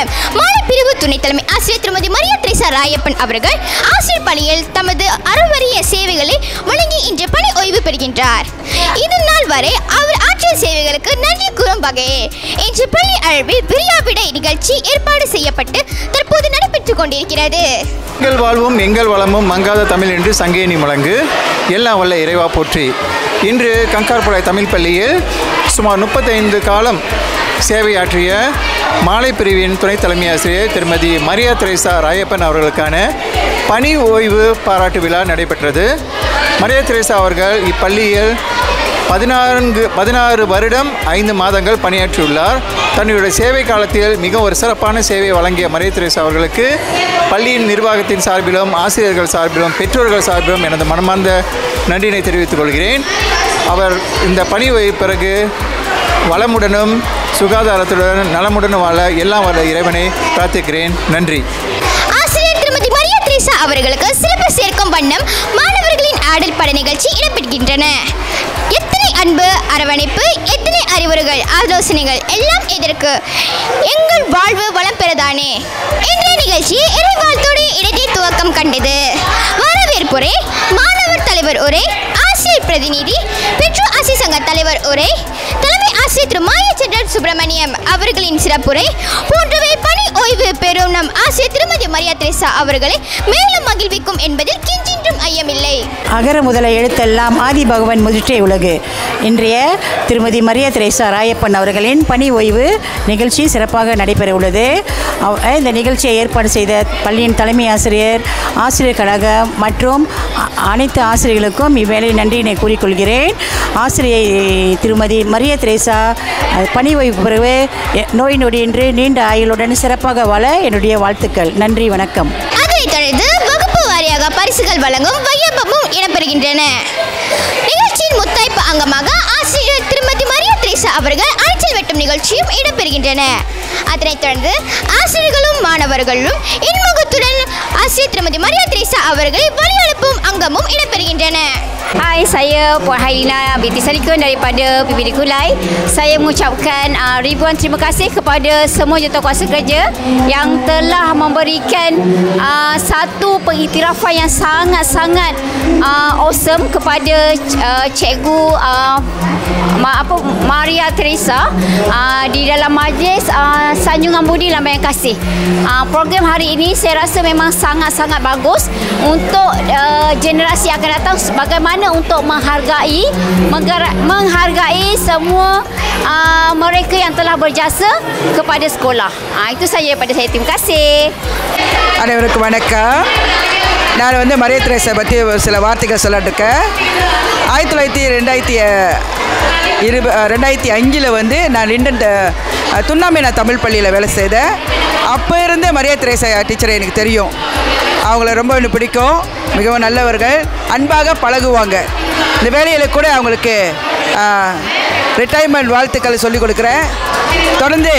மூலம் மாலை பிரிவு துணை தலைமை ஆசிரியர் திருமதி மரியா தெரேசா ராயப்பன் அவர்கள் ஆசிரியர் பணியில் தமது அறவறிய சேவைகளை வழங்கி இன்று பணி ஓய்வு பெறுகின்றார். இது நாள் வரை அவர் ஆற்றிய சேவைகளுக்கு நன்றி கூறும் வகையில் இன்று பள்ளி அளவில் விரியாவிடை நிகழ்ச்சி ஏற்பாடு செய்யப்பட்டு தற்போது நடைபெற்றுக் கொண்டிருக்கிறது. எங்கள் வாழ்வும் எங்கள் வளமும் மங்காத தமிழ் என்று சங்கேனி முழங்கு, எல்லாம் வல்ல இறைவா போற்றி. இன்று கங்கார்படாய் தமிழ் பள்ளியில் சுமார் 35 காலம் சேவையாற்றிய மாலை பிரிவின் துணை தலைமை ஆசிரியர் திருமதி மரியா தெரேசா ராயப்பன் அவர்களுக்கான பணி ஓய்வு பாராட்டு விழா நடைபெற்றது. மரியா தெரேசா அவர்கள் இப்பள்ளியில் 16 வருடம் 5 மாதங்கள் பணியாற்றியுள்ளார். தன்னுடைய சேவை காலத்தில் மிக ஒரு சிறப்பான சேவை வழங்கிய மரியா தெரேசா அவர்களுக்கு பள்ளியின் நிர்வாகத்தின் சார்பிலும் ஆசிரியர்கள் சார்பிலும் பெற்றோர்கள் சார்பிலும் எனது மனமார்ந்த நன்றியினை தெரிவித்துக் கொள்கிறேன். அவர் இந்த பணி ஓய்வு பிறகு வளமுடனும் சுகாதாரத்துடன் நலமுடன் வாழ எல்லாம் வல்ல இறைவனை பிரார்த்திக்கிறேன். நன்றி. ஆசிரியர் திருமதி மரியா தெரேசா அவர்களுக்கு சிறப்பு சேர்க்கும் வண்ணம் மாணவர்களின் ஆடல் பட நிகழ்ச்சி இடம்பெறுகின்றன. எத்தனை அன்பு, அரவணைப்பு, எத்தனை அறிவுரைகள், ஆலோசனைகள் எல்லாம் எதற்கு? எங்கள் வாழ்வு வளம் பெறதானே. இன்றைய நிகழ்ச்சி இறைவாழ்த்தோடு இடத்தை துவக்கம் கண்டது. வரவேற்புரை, மாணவர் தலைவர் உரை, ஆசிரியர் பிரதிநிதி, பெற்றோர் ஆசிரியர் சங்க தலைவர் உரை, தலைமை ஆசிரியர் திரு மாயச்சந்திரன் சுப்பிரமணியம் அவர்களின் சிறப்புரை போன்றவை பணி ஓய்வு பெறும் நம் ஆசிரியர் திருமதி மரியா தெரேசா அவர்களை மேலும் மகிழ்விக்கும் என்பதில் கிஞ்சின்றும் ஐயமில்லை. அகர முதல எழுத்தெல்லாம் ஆதி பகவன் முதற்றே உலகு. இன்றைய திருமதி மரியா தெரேசா ராயப்பன் அவர்களின் பணி ஓய்வு நிகழ்ச்சி சிறப்பாக நடைபெற உள்ளது. இந்த நிகழ்ச்சியை ஏற்பாடு செய்த பள்ளியின் தலைமை ஆசிரியர், ஆசிரியர் கழகம் மற்றும் அனைத்து ஆசிரியர்களுக்கும் இவ்வேளையில் நன்றியினை கூறிக்கொள்கிறேன். ஆசிரியை திருமதி மரியா தெரேசா பணி ஓய்வு பிறகு நோய் நொடியின்றி நீண்ட ஆயுளுடன் சிறப்பாக வாழ என்னுடைய வாழ்த்துக்கள். நன்றி, வணக்கம். அதனைத் தொடர்ந்து வகுப்பு வாரியாக பரிசுகள் வழங்கும் வையப்பமும் இடம்பெறுகின்றன. நிகழ்ச்சியின் முத்தாய்ப்பு அங்கமாக ஆசிரியர் திருமதி மரியா தெரேசா அவர்கள் அரைச்சல் வெட்டும் நிகழ்ச்சியும் இடம்பெறுகின்றன. அதனைத் தொடர்ந்து ஆசிரியர்களும் மாணவர்களும் இன்முகத்துடன் ஆசிரியர் திருமதி மரியா தெரேசா அவர்களை வழி அனுப்பும் அங்கமும் இடம்பெறுகின்றன. Hai, saya Puan Hailina binti Salikun daripada PBD Kulai. Saya mengucapkan ribuan terima kasih kepada semua jurukuasa kerja yang telah memberikan satu pengiktirafan yang sangat-sangat awesome kepada Cikgu Maria Teresa di dalam majlis Sanjungan Budi Lambaian Kasih. Program hari ini saya rasa memang sangat-sangat bagus untuk generasi akan datang, bagaimana untuk menghargai semua mereka yang telah berjasa kepada sekolah. Itu saja daripada saya. Terima kasih. அனைவருக்கும் வணக்கம். நான் Maria Teresa பற்றி சில வார்த்தைகள் சொல்லட்டுருக்கேன். 2005 நான் Lyndon துண்ணாமேனா Tamil பள்ளியில் வேலை செய்தேன். அப்போ இருந்து மரியா தெரேசா டீச்சரை எனக்கு தெரியும். அவங்கள ரொம்ப பிடிக்கும். மிகவும் நல்லவர்கள், அன்பாக பழகுவாங்க. இந்த வேலையில் கூட அவங்களுக்கு ரிட்டைர்மெண்ட் வாழ்த்துக்களை சொல்லிக் கொடுக்குறேன். தொடர்ந்து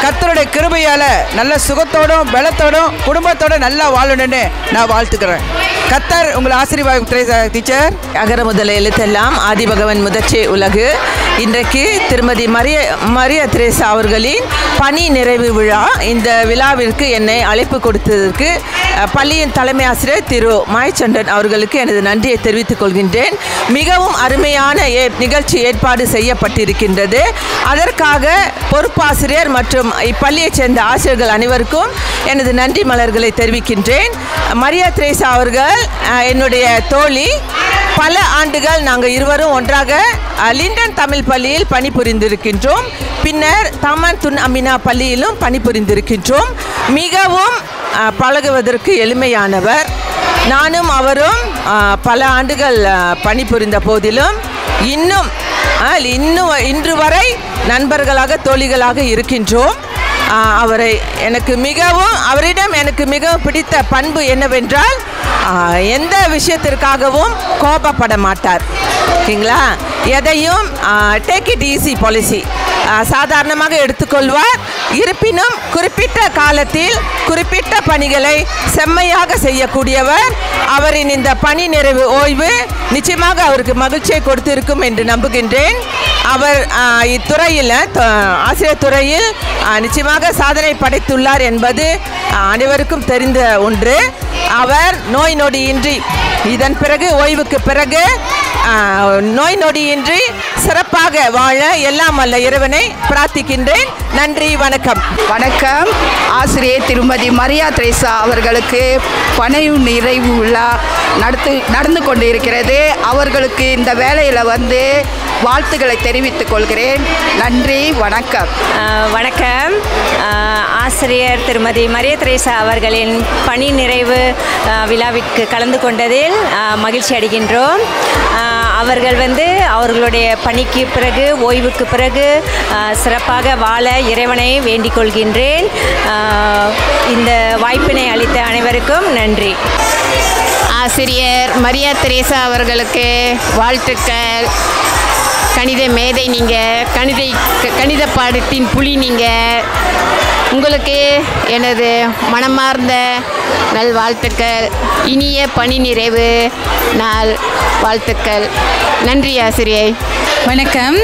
கர்த்தருடைய கிருபையால் நல்ல சுகத்தோடும் பலத்தோடும் குடும்பத்தோடு நல்லா வாழணும்னு நான் வாழ்த்துக்கிறேன். கர்த்தர் உங்கள் ஆசீர்வாதம் தெரேசா டீச்சர். அகர முதல எழுத்தெல்லாம் ஆதி பகவன் முதற்றே உலகு. இன்றைக்கு திருமதி மரியா தெரேசா அவர்களின் பணி நிறைவு விழா. இந்த விழாவிற்கு என்னை அழைப்பு கொடுத்ததற்கு பள்ளியின் தலைமை ஆசிரியர் திரு மாயச்சந்திரன் அவர்களுக்கு எனது நன்றியை தெரிவித்துக் கொள்கின்றேன். மிகவும் அருமையான நிகழ்ச்சி ஏற்பாடு செய்யப்பட்டிருக்கின்றது. அதற்காக பொறுப்பாசிரியர் மற்றும் இப்பள்ளியைச் சேர்ந்த ஆசிரியர்கள் அனைவருக்கும் எனது நன்றி மலர்களை தெரிவிக்கின்றேன். மரியா தெரேசா அவர்கள் என்னுடைய தோழி. பல ஆண்டுகள் நாங்கள் இருவரும் ஒன்றாக லிண்டன் தமிழ் பள்ளியில் பணிபுரிந்திருக்கின்றோம். பின்னர் தமன் துன் அமினா பள்ளியிலும் பணிபுரிந்திருக்கின்றோம். மிகவும் பழகுவதற்கு எளிமையானவர். நானும் அவரும் பல ஆண்டுகள் பணிபுரிந்த போதிலும் இன்று வரை நண்பர்களாக தோழிகளாக இருக்கின்றோம். அவரிடம் எனக்கு மிகவும் பிடித்த பண்பு என்னவென்றால் எந்த விஷயத்திற்காகவும் கோபப்பட மாட்டார். ஓகேங்களா? எதையும் டேக் இட் ஈஸி பாலிசி சாதாரணமாக எடுத்துக்கொள்வார். இருப்பினும் குறிப்பிட்ட காலத்தில் குறிப்பிட்ட பணிகளை செம்மையாக செய்யக்கூடியவர். அவரின் இந்த பணி நிறைவு ஓய்வு நிச்சயமாக அவருக்கு மகிழ்ச்சியை கொடுத்திருக்கும் என்று நம்புகின்றேன். அவர் இத்துறையில் ஆசிரியர் துறையில் நிச்சயமாக சாதனை படைத்துள்ளார் என்பது அனைவருக்கும் தெரிந்த ஒன்று. அவர் நோய் நொடியின்றி இதன் பிறகு ஓய்வுக்கு பிறகு நோய் நொடியின்றி சிறப்பாக வாழ எல்லாம் வல்ல இறைவனை பிரார்த்திக்கின்றேன். நன்றி, வணக்கம். வணக்கம். ஆசிரியர் திருமதி மரியா திரேசா அவர்களுக்கு பணி நிறைவு விழா நடந்து கொண்டு இருக்கிறது. அவர்களுக்கு இந்த வேலையில் வந்து வாழ்த்துக்களை தெரிவித்துக் கொள்கிறேன். நன்றி, வணக்கம். வணக்கம். ஆசிரியர் திருமதி மரியா திரேசா அவர்களின் பணி நிறைவு விழாவிற்கு கலந்து கொண்டதில் மகிழ்ச்சி அடைகின்றோம். அவர்கள் வந்து அவர்களுடைய பணிக்கு பிறகு ஓய்வுக்கு பிறகு சிறப்பாக வாழ இறைவனை வேண்டிக் கொள்கின்றேன். இந்த வாய்ப்பினை அளித்த அனைவருக்கும் நன்றி. ஆசிரியர் மரியா திரேசா அவர்களுக்கு வாழ்த்துக்கள். கணித மேதை நீங்கள், கணித பாடத்தின் புலி நீங்கள். உங்களுக்கு எனது மனமார்ந்த நல்வாழ்த்துக்கள். இனிய பணி நிறைவு நாள் வாழ்த்துக்கள். நன்றி ஆசிரியை. வணக்கம்.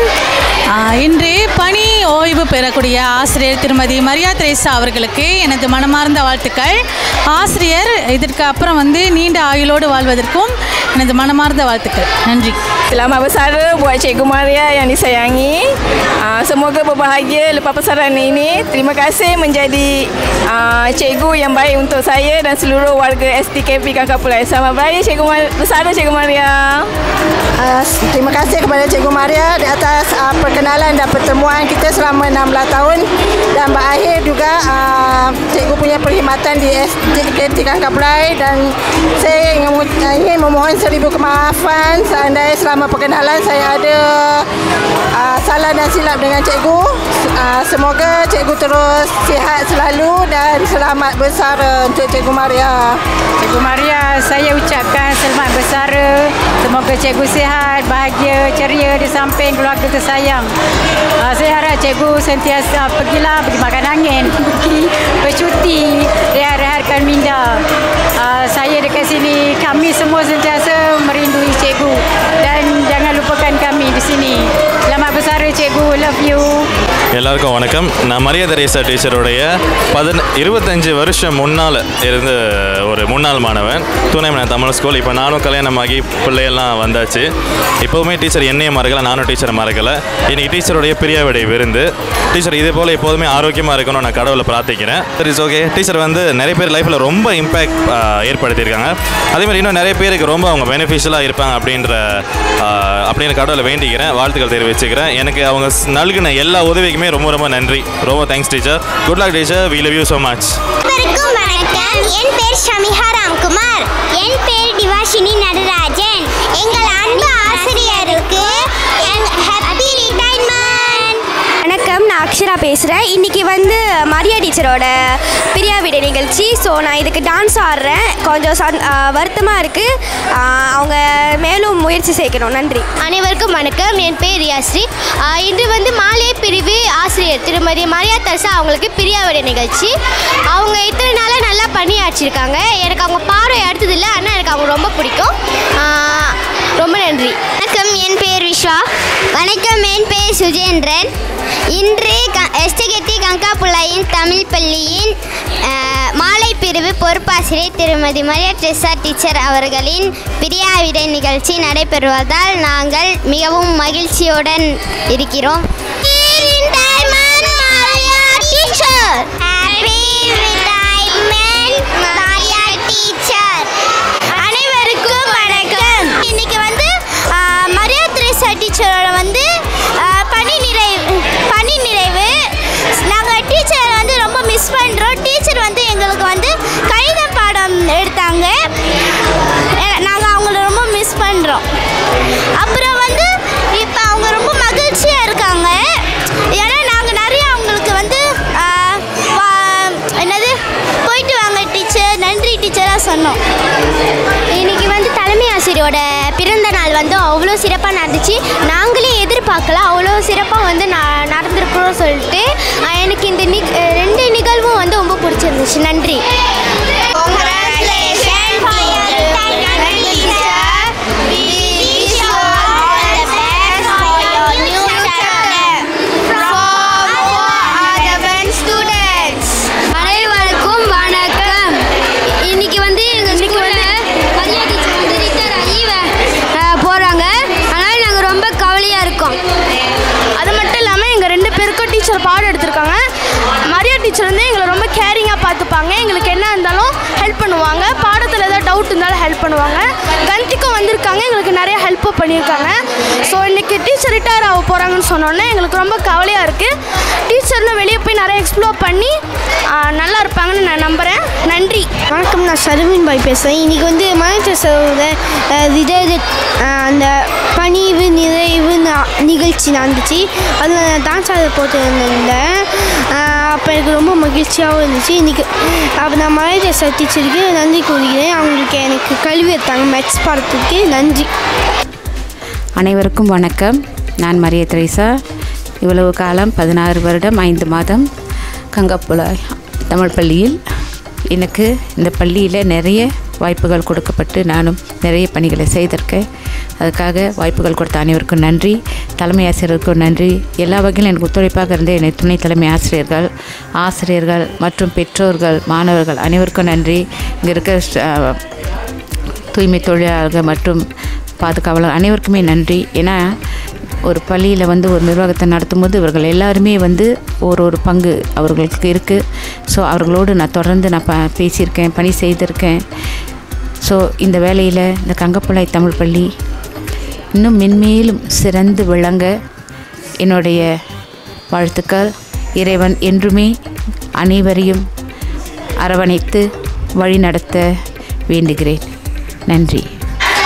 இன்று பணி ஓய்வு பெறக்கூடிய ஆசிரியர் திருமதி மரியா திரேசா அவர்களுக்கு எனது மனமார்ந்த வாழ்த்துக்கள். ஆசிரியர் இதற்கு அப்புறம் வந்து நீண்ட ஆயுளோடு வாழ்வதற்கும் எனது மனமார்ந்த வாழ்த்துக்கள். நன்றி. Selamat bersara buat Cikgu Maria yang disayangi. Semoga berbahagia lepas persaraan ini. Terima kasih menjadi cikgu yang baik untuk saya dan seluruh warga STKP Kangkapulai. Selamat beraya bersara Cikgu Maria. Terima kasih kepada Cikgu Maria di atas perkenalan dan pertemuan kita selama 16 tahun dan berakhir juga cikgu punya perkhidmatan di STKP Kangkapulai dan saya ingin memohon 1000 kemaafan seandainya selama perkenalan saya ada salah dan silap dengan cikgu. Semoga cikgu terus sihat selalu dan selamat bersara untuk Cikgu Maria. Cikgu Maria, saya ucapkan selamat bersara. Semoga cikgu sihat, bahagia, ceria di samping keluarga tersayang. Saya harap cikgu sentiasa pergi makan angin, pergi bercuti, rehat-rehatkan minda. Saya dekat sini, kami semua sentiasa merindui cikgu dan jangan lupakan kami di sini. Selamat bersara cikgu, love you. எல்லாருக்கும் வணக்கம். நான் Maria Teresa டீச்சருடைய 25 வருஷம் முன்னால் இருந்து ஒரு முன்னாள் மாணவன். துணைமன Tamil school. இப்போ நானும் கல்யாணமாகி பிள்ளையெல்லாம் வந்தாச்சு. இப்போவுமே டீச்சர் என்னையும் மறக்கலை, நானும் டீச்சரை மறக்கலை. இன்றைக்கி டீச்சருடைய பிரியாவிடை விருந்து. டீச்சர் இதே போல் எப்போதுமே ஆரோக்கியமாக இருக்கணும்னு நான் கடவுளை பிரார்த்திக்கிறேன். சரி, இட்ஸ் ஓகே. டீச்சர் வந்து நிறைய பேர் லைஃப்பில் ரொம்ப இம்பேக்ட் ஏற்படுத்தியிருக்காங்க. அதேமாதிரி இன்னும் நிறைய பேருக்கு ரொம்ப அவங்க பெனிஃபிஷியலாக இருப்பாங்க அப்படின்னு கடவுளை வேண்டிக்கிறேன். வாழ்த்துக்கள் தெரிவிச்சுக்கிறேன். எனக்கு அவங்க நல்கின எல்லா உதவிக்குமே ரொம்ப ரொம்ப நன்றி. ரொம்ப thanks teacher. Good luck teacher. We love you so much. வணக்கம். என் பேர் ஷமிஹா ராம்குமார். என் பேர் டிவாஷினி நடராஜன். எங்கள் அன்பு ஆசிரியருக்கு ஹாப்பி ரிட்டையர்மெண்ட். வணக்கம். நான் அக்ஷரா பேசுகிறேன். இன்றைக்கி வந்து மரியா டீச்சரோட பிரியாவிடை நிகழ்ச்சி. ஸோ நான் இதுக்கு டான்ஸ் ஆடுறேன். கொஞ்சம் வருத்தமாக இருக்குது. அவங்க மேலும் முயற்சி செய்யணும். நன்றி. அனைவருக்கும் வணக்கம். என் பேர் ரியாஸ்ரீ. இன்று வந்து மாலை பிரிவு ஆசிரியர் திருமதி மரியா திரேசா அவங்களுக்கு பிரியாவிடை நிகழ்ச்சி. அவங்க இத்தனை நாளாக நல்லா பணியாற்றிருக்காங்க. எனக்கு அவங்க பார்வை அடுத்ததில்லை, ஆனால் எனக்கு அவங்க ரொம்ப பிடிக்கும். ரொம்ப நன்றி. வணக்கம். என் பேர் விஸ்வா. வணக்கம். என் பேர் சுஜேந்திரன். இன்று எஸ்டிகேடி கங்காபுள்ளாயின் தமிழ் பள்ளியின் மாலை பிரிவு பொறுப்பாசிரியர் திருமதி மரியா திரேசா டீச்சர் அவர்களின் பிரியாவிடை நிகழ்ச்சி நடைபெறுவதால் நாங்கள் மிகவும் மகிழ்ச்சியுடன் இருக்கிறோம். அனைவருக்கும் வணக்கம். இன்னைக்கு வந்து மரியா திரேசா டீச்சரோட வந்து பணி நிறைவு. நாங்கள் டீச்சரை வந்து ரொம்ப மிஸ் பண்ணுறோம். டீச்சர் வந்து எங்களுக்கு வந்து கணித பாடம் எடுத்தாங்க. நாங்கள் அவங்கள ரொம்ப மிஸ் பண்ணுறோம். அப்புறம் வந்து இப்போ அவங்க ரொம்ப மகிழ்ச்சியாக இருக்காங்க. ஏன்னா நாங்கள் நிறைய அவங்களுக்கு வந்து என்னது போயிட்டு வாங்க டீச்சர், நன்றி டீச்சராக சொன்னோம். இன்னைக்கு வந்து தலைமை ஆசிரியர் ஆசிரியரோட பிறந்த நாள் வந்து அவ்வளோ சிறப்பாக நடந்துச்சு. நாங்களே எதிர்பார்க்கல அவ்வளோ சிறப்பாக வந்து நடந்திருக்கிறோம் சொல்லிட்டு. எனக்கு இந்த 2 நிகழ்வும் வந்து ரொம்ப பிடிச்சிருந்துச்சு. நன்றி. டீச்சர் பாடம் எடுத்திருக்காங்க. மரியா டீச்சர் வந்து எங்களை ரொம்ப கேரிங்காக பார்த்துப்பாங்க. எங்களுக்கு என்ன இருந்தாலும் ஹெல்ப் பண்ணுவாங்க. பாடத்தில் ஏதாவது டவுட் இருந்தாலும் ஹெல்ப் பண்ணுவாங்க. கந்திக்கும் வந்திருக்காங்க, எங்களுக்கு நிறைய ஹெல்ப்பும் பண்ணியிருக்காங்க. ஸோ இன்றைக்கி டீச்சர் ரிட்டையர் ஆக போகிறாங்கன்னு சொன்னோன்னே எங்களுக்கு ரொம்ப கவலையாக இருக்குது. டீச்சர்லாம் வெளியே போய் நிறைய எக்ஸ்ப்ளோர் பண்ணி நல்லா இருப்பாங்கன்னு நான் நம்புகிறேன். நன்றி. வணக்கம், நான் ஷர்மின் பாய் பேசுகிறேன். இன்றைக்கி வந்து மரியாதையோட அந்த பணிவு நிறைவு நிகழ்ச்சி நடந்துச்சு. அதில் நான் டான்ஸ் ஆட போட்டிருந்தேன். அப்போ எனக்கு ரொம்ப மகிழ்ச்சியாகவும் இருந்துச்சு. இன்றைக்கி அப்போ நான் மரியாதை டீச்சருக்கு நன்றி கூறுகிறேன். அவங்களுக்கு எனக்கு கல்வி எடுத்தாங்க மேத்ஸ் பாடத்துக்கு. நன்றி. அனைவருக்கும் வணக்கம். நான் மரியா தெரேசா. இவ்வளவு காலம் 16 வருடம் 5 மாதம் கங்காப்புலாய் தமிழ் பள்ளியில். எனக்கு இந்த பள்ளியில் நிறைய வாய்ப்புகள் கொடுக்கப்பட்டு நானும் நிறைய பணிகளை செய்திருக்கேன். அதுக்காக வாய்ப்புகள் கொடுத்த அனைவருக்கும் நன்றி. தலைமை ஆசிரியருக்கும் நன்றி. எல்லா வகையிலும் எனக்கு ஒத்துழைப்பாக இருந்த என்னை துணை தலைமை ஆசிரியர்கள் மற்றும் பெற்றோர்கள், மாணவர்கள் அனைவருக்கும் நன்றி. இங்கே இருக்க தூய்மை தொழிலாளர்கள் மற்றும் பாதுகாவலர் அனைவருக்குமே நன்றி. ஏன்னா ஒரு பள்ளியில் வந்து ஒரு நிர்வாகத்தை நடத்தும்போது இவர்கள் எல்லாருமே வந்து ஒரு பங்கு அவர்களுக்கு இருக்குது. ஸோ அவர்களோடு நான் தொடர்ந்து பேசியிருக்கேன், பணி செய்திருக்கேன். ஸோ இந்த வேலையில் இந்த கங்கப்புலாய் தமிழ் பள்ளி இன்னும் மென்மேலும் சிறந்து விளங்க என்னுடைய வாழ்த்துக்கள். இறைவன் என்றுமே அனைவரையும் அரவணைத்து வழிநடத்த வேண்டுகிறேன். நன்றி.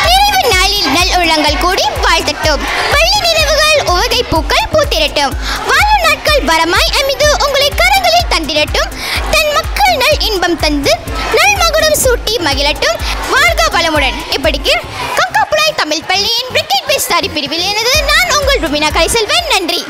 நிறைவு நாளில் நல் உள்ளங்கள் கூடி வாழ்த்தட்டும். பள்ளி நினைவுகள் உவகை பூக்கள் பூத்திரட்டும். வாழும் நாட்கள் வரமாய் அமைந்து உங்களை கரங்களில் தந்திரட்டும். தன் மக்கள் நல் இன்பம் தந்து நல் மகுடம் சூட்டி மகிழட்டும். வாழ்க வளமுடன். இப்படிக்கு கங்காப்புலாய் தமிழ் பள்ளியின் பிரிகேட் பேஸ்தாரி பிரிவில் எனது நான் உங்கள் ருபினா கலைசெல்வன். நன்றி.